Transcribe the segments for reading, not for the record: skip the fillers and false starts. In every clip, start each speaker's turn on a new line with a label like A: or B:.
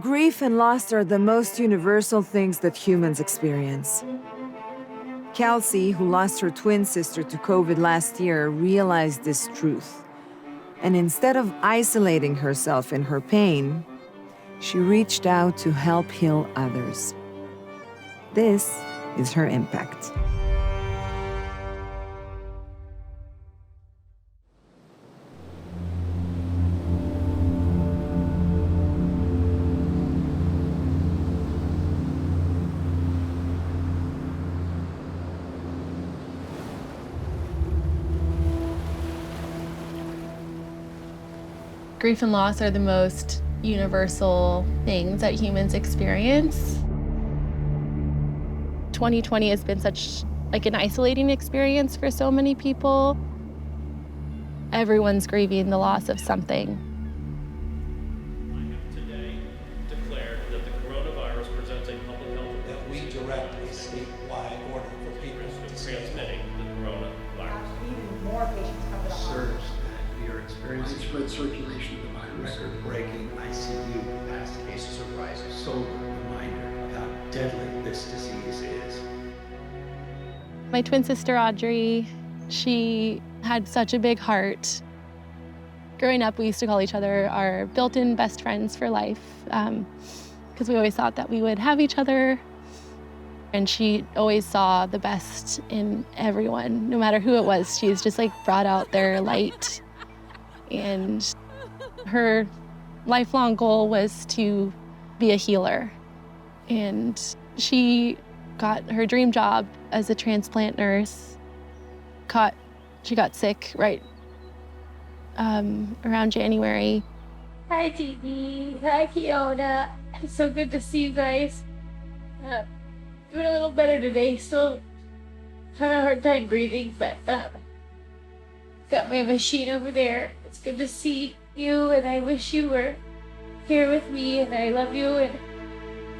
A: Grief and loss are the most universal things that humans experience. Kelsey, who lost her twin sister to COVID last year, realized this truth. And instead of isolating herself in her pain, she reached out to help heal others. This is her impact.
B: Grief and loss are the most universal things that humans experience. 2020 has been such an isolating experience for so many people. Everyone's grieving the loss of something.
C: I have today declared that the coronavirus presents a public health
D: that we direct a statewide order for people
C: of transmitting the coronavirus.
E: Even more patients come to the hospital.
F: Surge that we are experiencing.
G: Widespread circulation of the virus.
F: Record-breaking ICU.
C: Past cases are rising.
F: Sober reminder of how deadly this disease is.
B: My twin sister, Audrey, she had such a big heart. Growing up, we used to call each other our built-in best friends for life, because we always thought that we would have each other. And she always saw the best in everyone, no matter who it was. She's just brought out their light. And her lifelong goal was to be a healer. And she got her dream job as a transplant nurse. She got sick right around January.
H: Hi, Gigi. Hi, Kiona. It's so good to see you guys. Doing a little better today. Still having a hard time breathing, but got my machine over there. It's good to see you, and I wish you were here with me, and I love you, and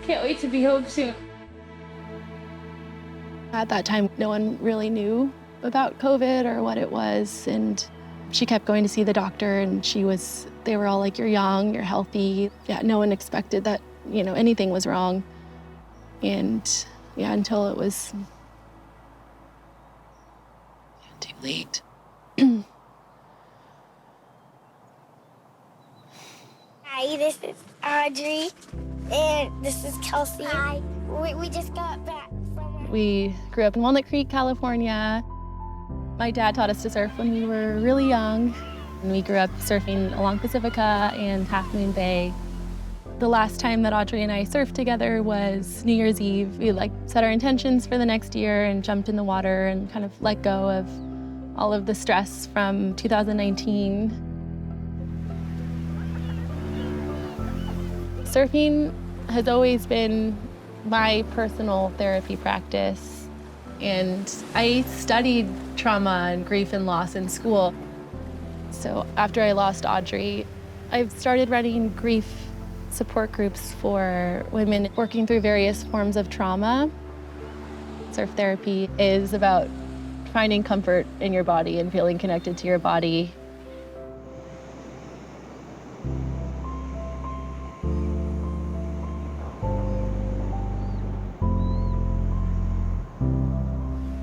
H: can't wait to be home soon.
B: At that time, no one really knew about COVID or what it was, and she kept going to see the doctor, and they were all like, "You're young, you're healthy." Yeah, no one expected that, anything was wrong. And yeah, until it was too late.
I: Hi, this is Audrey, and this is Kelsey. Hi. We just got back from...
B: We grew up in Walnut Creek, California. My dad taught us to surf when we were really young. And we grew up surfing along Pacifica and Half Moon Bay. The last time that Audrey and I surfed together was New Year's Eve. We set our intentions for the next year and jumped in the water and kind of let go of all of the stress from 2019. Surfing has always been my personal therapy practice, and I studied trauma and grief and loss in school. So after I lost Audrey, I've started running grief support groups for women working through various forms of trauma. Surf therapy is about finding comfort in your body and feeling connected to your body.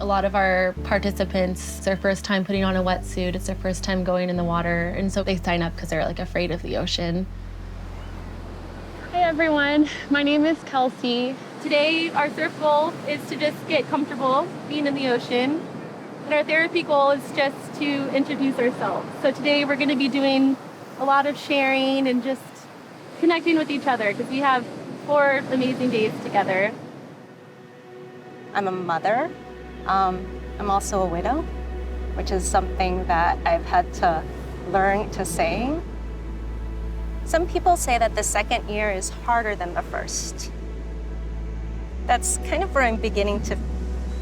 B: A lot of our participants, it's their first time putting on a wetsuit, it's their first time going in the water, and so they sign up because they're afraid of the ocean. Hey everyone, my name is Kelsey. Today our surf goal is to just get comfortable being in the ocean. And our therapy goal is just to introduce ourselves. So today we're gonna be doing a lot of sharing and just connecting with each other because we have 4 amazing days together.
J: I'm a mother. I'm also a widow, which is something that I've had to learn to say. Some people say that the second year is harder than the first. That's kind of where I'm beginning to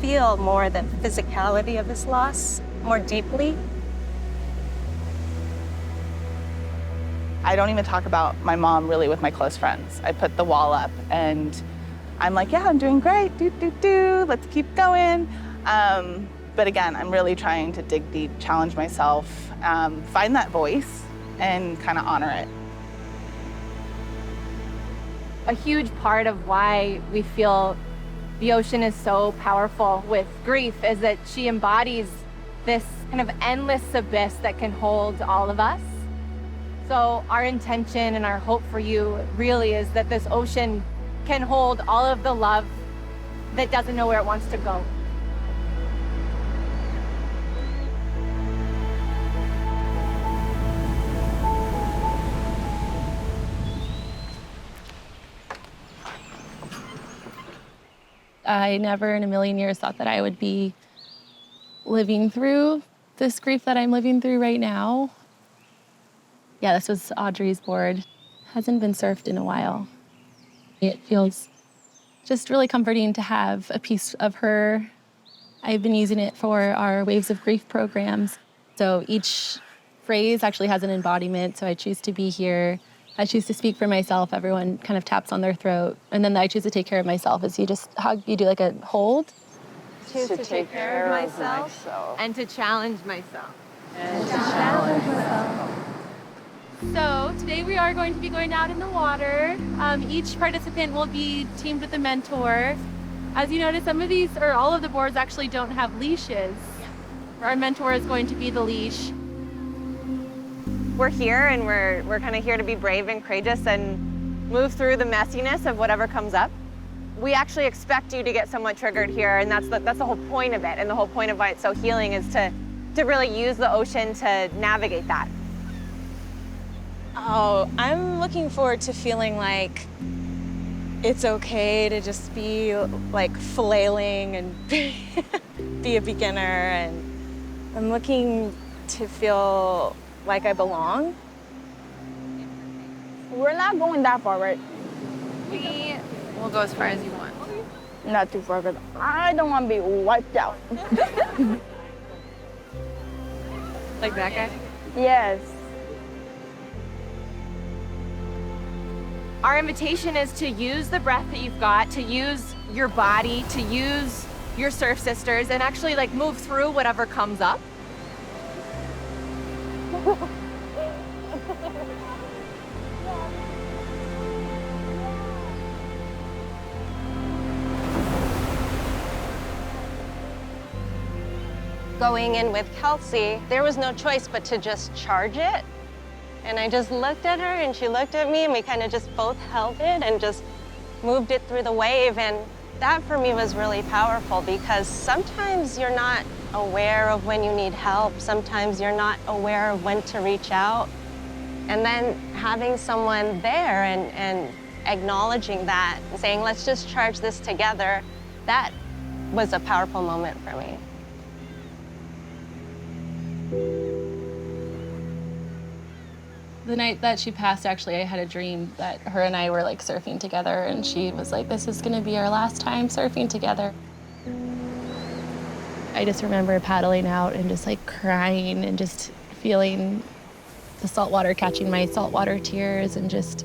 J: feel more the physicality of this loss more deeply.
K: I don't even talk about my mom really with my close friends. I put the wall up and I'm like, yeah, I'm doing great, let's keep going. But again, I'm really trying to dig deep, challenge myself, find that voice and kind of honor it.
J: A huge part of why we feel the ocean is so powerful with grief is that she embodies this kind of endless abyss that can hold all of us. So our intention and our hope for you really is that this ocean can hold all of the love that doesn't know where it wants to go.
B: I never in a million years thought that I would be living through this grief that I'm living through right now. Yeah, this was Audrey's board. Hasn't been surfed in a while. It feels just really comforting to have a piece of her. I've been using it for our Waves of Grief programs. So each phrase actually has an embodiment. So I choose to be here. I choose to speak for myself. Everyone kind of taps on their throat. And then I choose to take care of myself is you just hug, you do like a hold.
J: Choose to take care of myself and to challenge myself. And to challenge myself.
B: So today we are going to be going out in the water. Each participant will be teamed with a mentor. As you notice, some of these, or all of the boards actually don't have leashes. Our mentor is going to be the leash.
J: We're here and we're kind of here to be brave and courageous and move through the messiness of whatever comes up. We actually expect you to get somewhat triggered here, and that's the whole point of it. And the whole point of why it's so healing is to really use the ocean to navigate that.
L: Oh, I'm looking forward to feeling like it's okay to just be like flailing and be a beginner, and I'm looking to feel like I belong.
M: We're not going that far, right?
J: We will go as far as you want.
M: Not too far, because I don't want to be wiped out.
J: Like that guy?
M: Yes.
J: Our invitation is to use the breath that you've got, to use your body, to use your surf sisters, and actually like move through whatever comes up. Going in with Kelsey, there was no choice but to just charge it. And I just looked at her and she looked at me and we kind of just both held it and just moved it through the wave. And that for me was really powerful because sometimes you're not aware of when you need help. Sometimes you're not aware of when to reach out. And then having someone there and acknowledging that, and saying, let's just charge this together, that was a powerful moment for me.
B: The night that she passed, actually, I had a dream that her and I were like surfing together, and she was like, this is gonna be our last time surfing together. I just remember paddling out and just like crying and just feeling the salt water catching my saltwater tears and just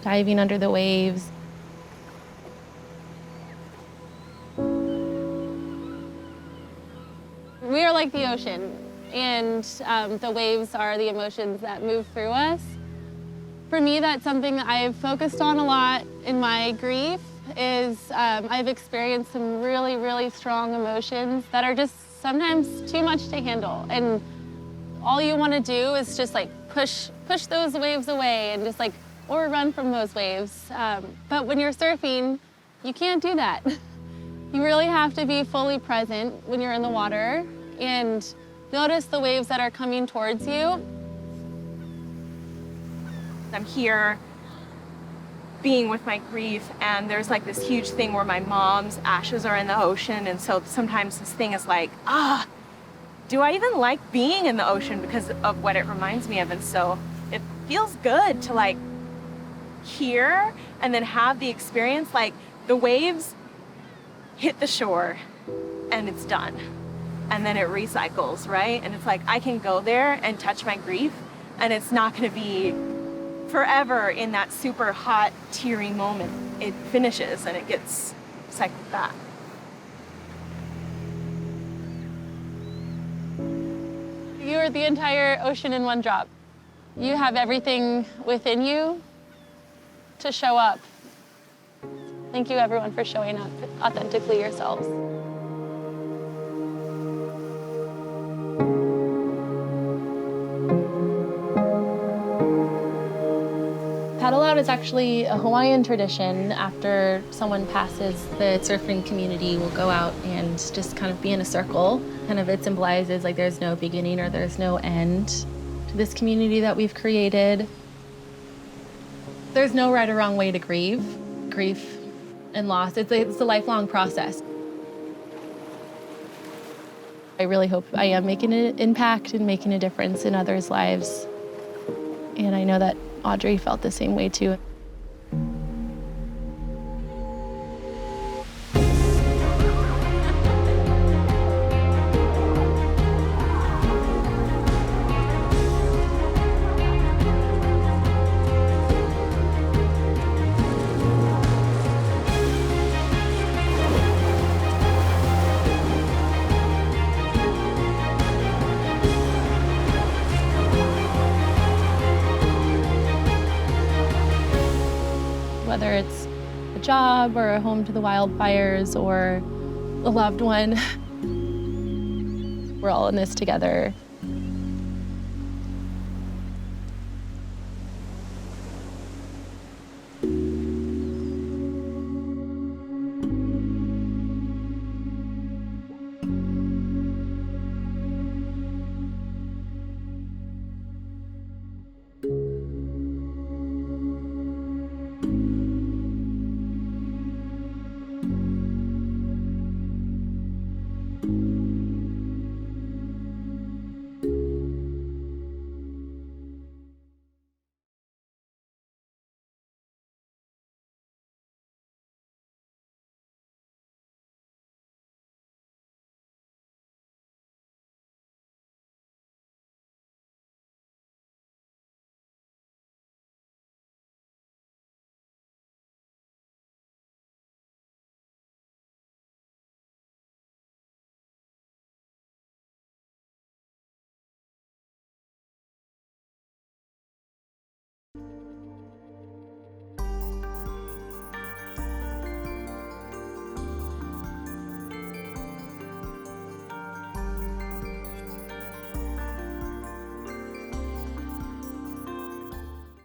B: diving under the waves. We are like the ocean. And the waves are the emotions that move through us. For me, that's something that I've focused on a lot in my grief is I've experienced some really, really strong emotions that are just sometimes too much to handle. And all you want to do is just like push those waves away and just like, or run from those waves. But when you're surfing, you can't do that. You really have to be fully present when you're in the water and notice the waves that are coming towards you.
J: I'm here being with my grief, and there's like this huge thing where my mom's ashes are in the ocean, and so sometimes this thing is like, do I even like being in the ocean because of what it reminds me of? And so it feels good to like hear and then have the experience, like the waves hit the shore and it's done. And then it recycles, right? And it's like, I can go there and touch my grief, and it's not gonna be forever in that super hot, teary moment. It finishes and it gets cycled back.
B: You're the entire ocean in one drop. You have everything within you to show up Thank you, everyone, for showing up authentically yourselves. Paddle out is actually a Hawaiian tradition. After someone passes, the surfing community will go out and just kind of be in a circle. Kind of it symbolizes like there's no beginning or there's no end to this community that we've created. There's no right or wrong way to grieve. Grief and loss, it's a lifelong process. I really hope I am making an impact and making a difference in others' lives. And I know that Audrey felt the same way too. Whether it's a job or a home to the wildfires or a loved one, we're all in this together.